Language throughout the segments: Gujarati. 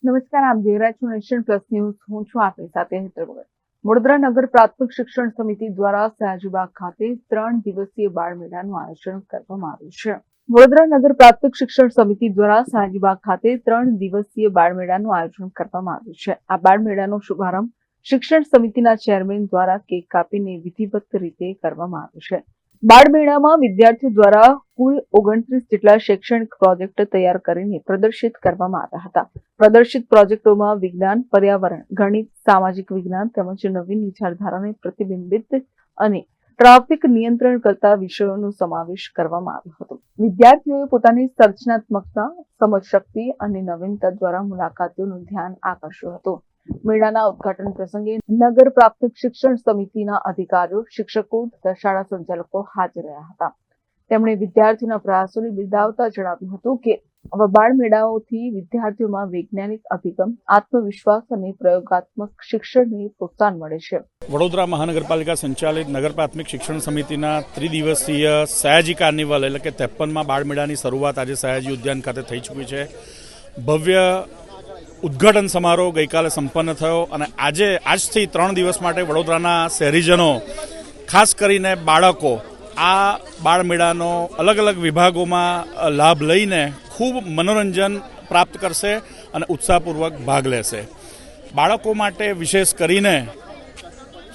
નમસ્કાર, આપ જોઈ રહ્યા છો નેશન પ્લસ ન્યૂઝ. હું છું આપની સાથે હેતલ ભગત. વડોદરા નગર પ્રાથમિક શિક્ષણ સમિતિ દ્વારા સયાજીબાગ ખાતે 3 દિવસીય બાળમેળાનું આયોજન કરવામાં આવ્યું છે. વડોદરા નગર પ્રાથમિક શિક્ષણ સમિતિ દ્વારા સયાજીબાગ ખાતે 3 દિવસીય બાળમેળાનું આયોજન કરવામાં આવ્યું છે. આ બાળમેળાનો શુભારંભ શિક્ષણ સમિતિના ચેરમેન દ્વારા કેક કાપીને વિધિવત રીતે કરવામાં આવ્યો છે. બાળમેળામાં વિદ્યાર્થીઓ દ્વારા કુલ 29 જેટલા શૈક્ષણિક પ્રોજેક્ટ તૈયાર કરીને પ્રદર્શિત કરવામાં આવ્યા હતા. પ્રદર્શિત પ્રોજેક્ટોમાં વિજ્ઞાન, પર્યાવરણ, ગણિત, સામાજિક વિજ્ઞાન તેમજ નવીન વિચારધારાને પ્રતિબિંબિત અને ટ્રાફિક નિયંત્રણ કરતા વિષયોનો સમાવેશ કરવામાં આવ્યો હતો. વિદ્યાર્થીઓએ પોતાની સર્જનાત્મકતા, સમજશક્તિ અને નવીનતા દ્વારા મુલાકાતીઓનું ધ્યાન આકર્ષ્યું હતું. મેળાના ઉદઘાટન પ્રસંગે નગર પ્રાથમિક શિક્ષણ સમિતિના અધિકારીઓ, શિક્ષકો તથા શાળા સંચાલકો હાજર રહ્યા હતા. તેમણે વિદ્યાર્થીઓના પ્રયાસોને બિરદાવતા જણાવ્યું હતું કે આવા બાળમેળાઓથી વિદ્યાર્થીઓમાં વૈજ્ઞાનિક અભિગમ, આત્મવિશ્વાસ અને પ્રયોગાત્મક શિક્ષણને પ્રોત્સાહન મળે છે. વડોદરા મહાનગરપાલિકા સંચાલિત નગર પ્રાથમિક શિક્ષણ સમિતિના ત્રિદિવસીય સયાજી કાર્નિવલ એટલે કે 53માં બાળમેળાની શરૂઆત આજે સયાજી ઉદ્યાન ખાતે થઈ ચૂકી છે. ભવ્ય ઉદ્ઘાટન સમારોહ ગઈકાલે સંપન્ન થયો અને આજથી 3 દિવસ માટે વડોદરાના શહેરીજનો, ખાસ કરીને બાળકો, આ બાળમેળાનો અલગ અલગ વિભાગોમાં લાભ લઈને ખૂબ મનોરંજન પ્રાપ્ત કરશે અને ઉત્સાહપૂર્વક ભાગ લેશે. બાળકો માટે વિશેષ કરીને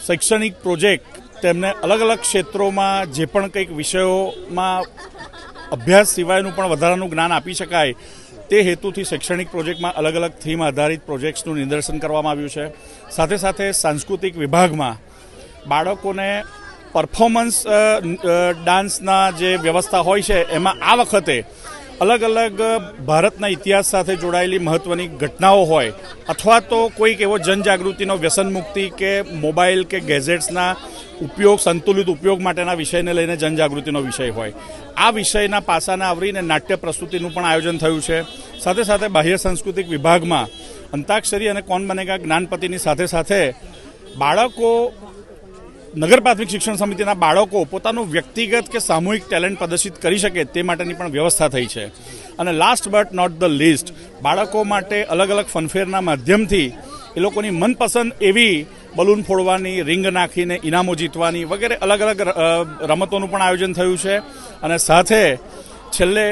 શૈક્ષણિક પ્રોજેક્ટ તેમને અલગ અલગ ક્ષેત્રોમાં જે પણ કંઈક વિષયોમાં અભ્યાસ સિવાયનું પણ વધારાનું જ્ઞાન આપી શકાય તે હેતુથી શૈક્ષણિક પ્રોજેક્ટમાં અલગ અલગ થીમ આધારિત પ્રોજેક્ટ્સનું નિદર્શન કરવામાં આવ્યું છે. સાથે સાથે સાંસ્કૃતિક વિભાગમાં બાળકોને પરફોર્મન્સ ડાન્સના જે વ્યવસ્થા હોય છે એમાં આ વખતે અલગ અલગ ભારતના ઇતિહાસ સાથે જોડાયેલી મહત્ત્વની ઘટનાઓ હોય અથવા તો કોઈક એવો જનજાગૃતિનો વ્યસન મુક્તિ કે મોબાઈલ કે ગેઝેટ્સના ઉપયોગ, સંતુલિત ઉપયોગ માટેના વિષયને લઈને જનજાગૃતિનો વિષય હોય, આ વિષયના પાસાને આવરીને નાટ્ય પ્રસ્તુતિનું પણ આયોજન થયું છે. સાથે સાથે બાહ્ય સાંસ્કૃતિક વિભાગમાં અંતાક્ષરી અને કોણ બનેગા જ્ઞાનપતિની સાથે સાથે બાળકો, નગર પ્રાથમિક શિક્ષણ સમિતિના બાળકો પોતાનું વ્યક્તિગત કે સામૂહિક ટેલેન્ટ પ્રદર્શિત કરી શકે તે માટેની પણ વ્યવસ્થા થઈ છે. અને last but not the least, બાળકો માટે અલગ અલગ ફનફેરના માધ્યમથી એ લોકોની મનપસંદ એવી બલૂન ફોડવાની, રિંગ નાખીને ઇનામો જીતવાની વગેરે અલગ અલગ રમતોનું પણ આયોજન થયું છે. અને સાથે છેલ્લે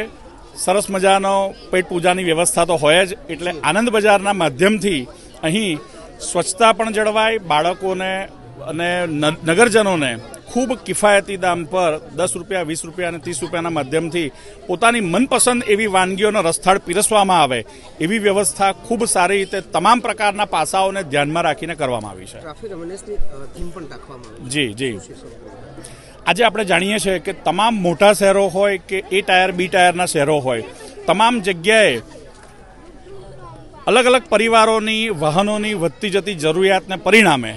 સરસ મજાનો પેટ પૂજાની વ્યવસ્થા તો હોય જ, એટલે આનંદ બજારના માધ્યમથી અહીં સ્વચ્છતા પણ જળવાય, બાળકોને અને નગરજનોને ખૂબ કિફાયતી દામ પર 10 રૂપિયા, 20 રૂપિયા અને 30 રૂપિયાના માધ્યમથી પોતાની મનપસંદ એવી વાનગીઓનો રસથાળ પીરસવામાં આવે એવી વ્યવસ્થા ખૂબ સારી રીતે તમામ પ્રકારના પાસાઓને ધ્યાનમાં રાખીને કરવામાં આવી છે. જી આજે આપણે જાણીએ છીએ કે તમામ મોટા શહેરો હોય કે એ ટાયર, બી ટાયરના શહેરો હોય, તમામ જગ્યાએ અલગ અલગ પરિવારોની, વાહનોની વધતી જતી જરૂરિયાતને પરિણામે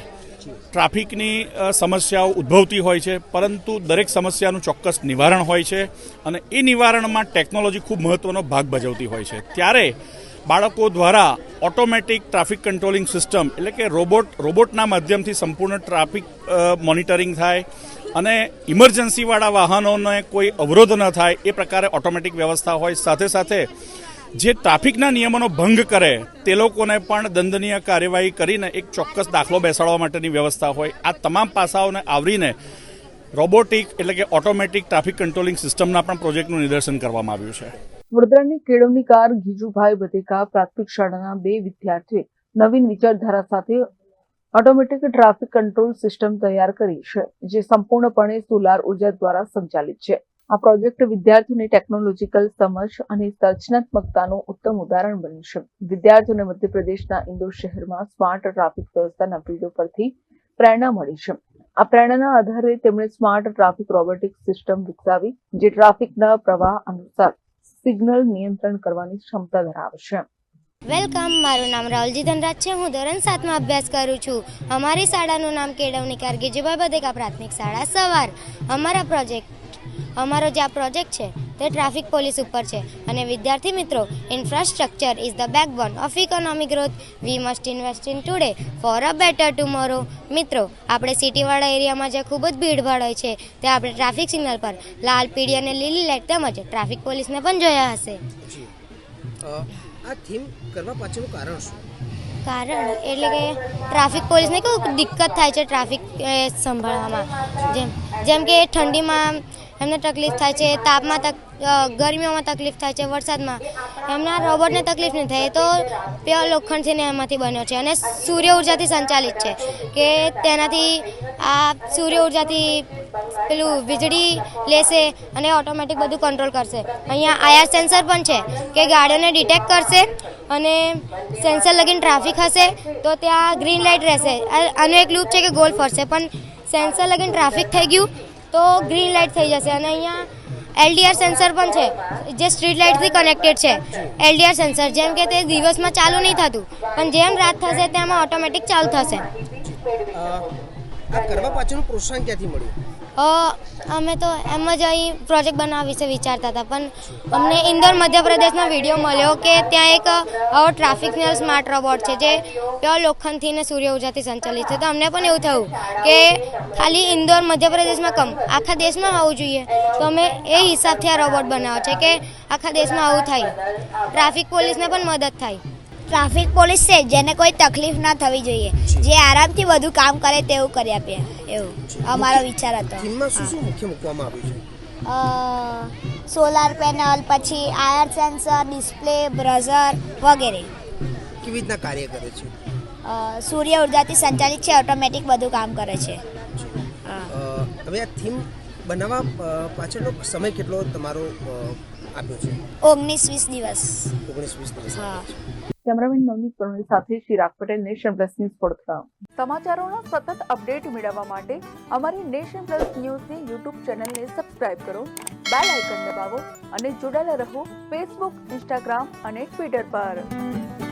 ટ્રાફિકની સમસ્યાઓ ઉદ્ભવતી હોય છે, પરંતુ દરેક સમસ્યાનું ચોક્કસ નિવારણ હોય છે અને એ નિવારણમાં ટેકનોલોજી ખૂબ મહત્ત્વનો ભાગ ભજવતી હોય છે. ત્યારે બાળકો દ્વારા ઓટોમેટિક ટ્રાફિક કંટ્રોલિંગ સિસ્ટમ એટલે કે રોબોટના માધ્યમથી સંપૂર્ણ ટ્રાફિક મોનિટરિંગ થાય અને ઇમરજન્સીવાળા વાહનોને કોઈ અવરોધ ન થાય એ પ્રકારે ઓટોમેટિક વ્યવસ્થા હોય. સાથે સાથે જે ટ્રાફિકના નિયમોનો ભંગ કરે તે લોકોને પણ દંડનીય કાર્યવાહી કરીને એક ચોક્કસ દાખલો બેસાડવા માટેની વ્યવસ્થા હોય. આ તમામ પાસાઓને આવરીને રોબોટિક એટલે કે ઓટોમેટિક ટ્રાફિક કંટ્રોલિંગ સિસ્ટમના પણ પ્રોજેક્ટનું નિદર્શન કરવામાં આવ્યું છે. વડોદરાની કેળવણીકાર ગીજુભાઈ બધેકા પ્રાથમિક શાળાના 2 વિદ્યાર્થીઓએ નવીન વિચારધારા સાથે ઓટોમેટિક ટ્રાફિક કંટ્રોલ સિસ્ટમ તૈયાર કરી છે, જે સંપૂર્ણપણે સોલાર ઉર્જા દ્વારા સંચાલિત છે. આ પ્રોજેક્ટ વિદ્યાર્થીઓની ટેકનોલોજીકલ સમજ અને સર્જનાત્મકતાનું ઉત્તમ ઉદાહરણ બન્યું છે. વિદ્યાર્થીઓને મધ્યપ્રદેશના ઇન્દોર શહેરમાં સ્માર્ટ ટ્રાફિક વ્યવસ્થાના વિડીયો પરથી પ્રેરણા મળી છે. આ પ્રેરણાના આધારે તેમણે સ્માર્ટ ટ્રાફિક રોબોટિક સિસ્ટમ વિકસાવી, જે ટ્રાફિકના પ્રવાહ અનુસાર સિગ્નલ નિયંત્રણ કરવાની ક્ષમતા ધરાવે છે. વેલકમ, મારું નામ રાહુલજી ધનરાજ છે. હું ધોરણ 7માં અભ્યાસ કરું છું. અમારી શાળાનું નામ કેળવણીકાર ગીજુભાઈ બધેકા પ્રાથમિક શાળા સવાર. અમારો જે આ પ્રોજેક્ટ છે તે ટ્રાફિક પોલીસ ઉપર છે અને વિદ્યાર્થી મિત્રો, infrastructure is the backbone of economic growth. We must invest in today for a better tomorrow. મિત્રો, આપણે સિટીવાળા એરિયામાં જે ખૂબ જ ભીડભાડ હોય છે તે આપણે ટ્રાફિક સિગ્નલ પર લાલ, પીળી અને લીલી લાઇટ તેમજ ટ્રાફિક પોલીસને પણ જોયા હશે. આ થીમ કરવા પાછળનું કારણ શું? કારણ એટલે કે ટ્રાફિક પોલીસને કેવું દિક્કત થાય છે ટ્રાફિક સંભાળવામાં, જેમ કે ઠંડીમાં એમને તકલીફ થાય છે, તાપમાં ગરમીઓમાં તકલીફ થાય છે, વરસાદમાં એમના રોબોટને તકલીફ નહીં થાય. તો પ્યોર લોખંડથી એમાંથી બન્યો છે અને સૂર્ય ઉર્જાથી સંચાલિત છે કે તેનાથી આ સૂર્ય ઉર્જાથી પેલું વીજળી લેશે અને ઓટોમેટિક બધું કંટ્રોલ કરશે. અહીંયા આઈઆર સેન્સર પણ છે કે ગાડીઓને ડિટેક્ટ કરશે અને સેન્સર લગીને ટ્રાફિક હશે તો ત્યાં ગ્રીન લાઇટ રહેશે. આનો એક લૂપ છે કે ગોલ ફરશે, પણ સેન્સર લગીને ટ્રાફિક થઈ ગયું તો ગ્રીન લાઇટ થઈ જશે. અને અહીંયા એલડીઆર સેન્સર પણ છે જે સ્ટ્રીટ લાઇટથી કનેક્ટેડ છે. એલડીઆર સેન્સર જેમ કે તે દિવસમાં ચાલુ નહીં થતું, પણ જેમ રાત થશે તેમાં ઓટોમેટિક ચાલુ થશે. આ કરવા પાછળનું પ્રોત્સાહન ક્યાંથી મળ્યું? અમે તો એમ જ અહીં પ્રોજેક્ટ બનાવવા વિશે વિચારતા હતા, પણ અમને ઇન્દોર મધ્યપ્રદેશનો વિડીયો મળ્યો કે ત્યાં એક આવો ટ્રાફિકનો સ્માર્ટ રોબોટ છે જે પ્યોર લોખંડથી ને સૂર્ય ઉર્જાથી સંચાલિત છે. તો અમને પણ એવું થયું કે ખાલી ઇન્દોર મધ્યપ્રદેશમાં કમ આખા દેશમાં આવવું જોઈએ. તો અમે એ હિસાબથી આ રોબોટ બનાવ્યો છે કે આખા દેશમાં આવું થાય, ટ્રાફિક પોલીસને પણ મદદ થાય. ટ્રાફિક પોલીસ છે જેને કોઈ તકલીફ ના થવી જોઈએ, જે આરામથી બધું કામ કરે તેવું કરી આપીએ, એવું અમારો વિચાર હતો. થીમમાં શું શું મુખ્ય મૂકવામાં આવ્યું છે? સોલાર પેનલ, પછી આયર સેન્સર, ડિસ્પ્લે, બ્રઝર વગેરે. કેવી રીતના કાર્ય કરે છે? સૂર્ય ઉર્જાથી સંચાલિત છે, ઓટોમેટિક બધું કામ કરે છે. હવે આ થીમ બનાવવા પાછળનો સમય કેટલો તમારો આપ્યો છે? 19-20 દિવસ. 19-20 દિવસ. હા. કેમેરામેન નવનીત પરમાર સાથે Chirag Patel, nation plus news Vadodara. સમાચારોના સતત અપડેટ મેળવવા માટે અમારી નેશન પ્લસ ન્યૂઝની યુટ્યુબ ચેનલને સબસ્ક્રાઇબ કરો, બેલ આઇકન દબાવો અને જોડાયેલા રહો ફેસબુક, ઇન્સ્ટાગ્રામ અને ટ્વિટર પર.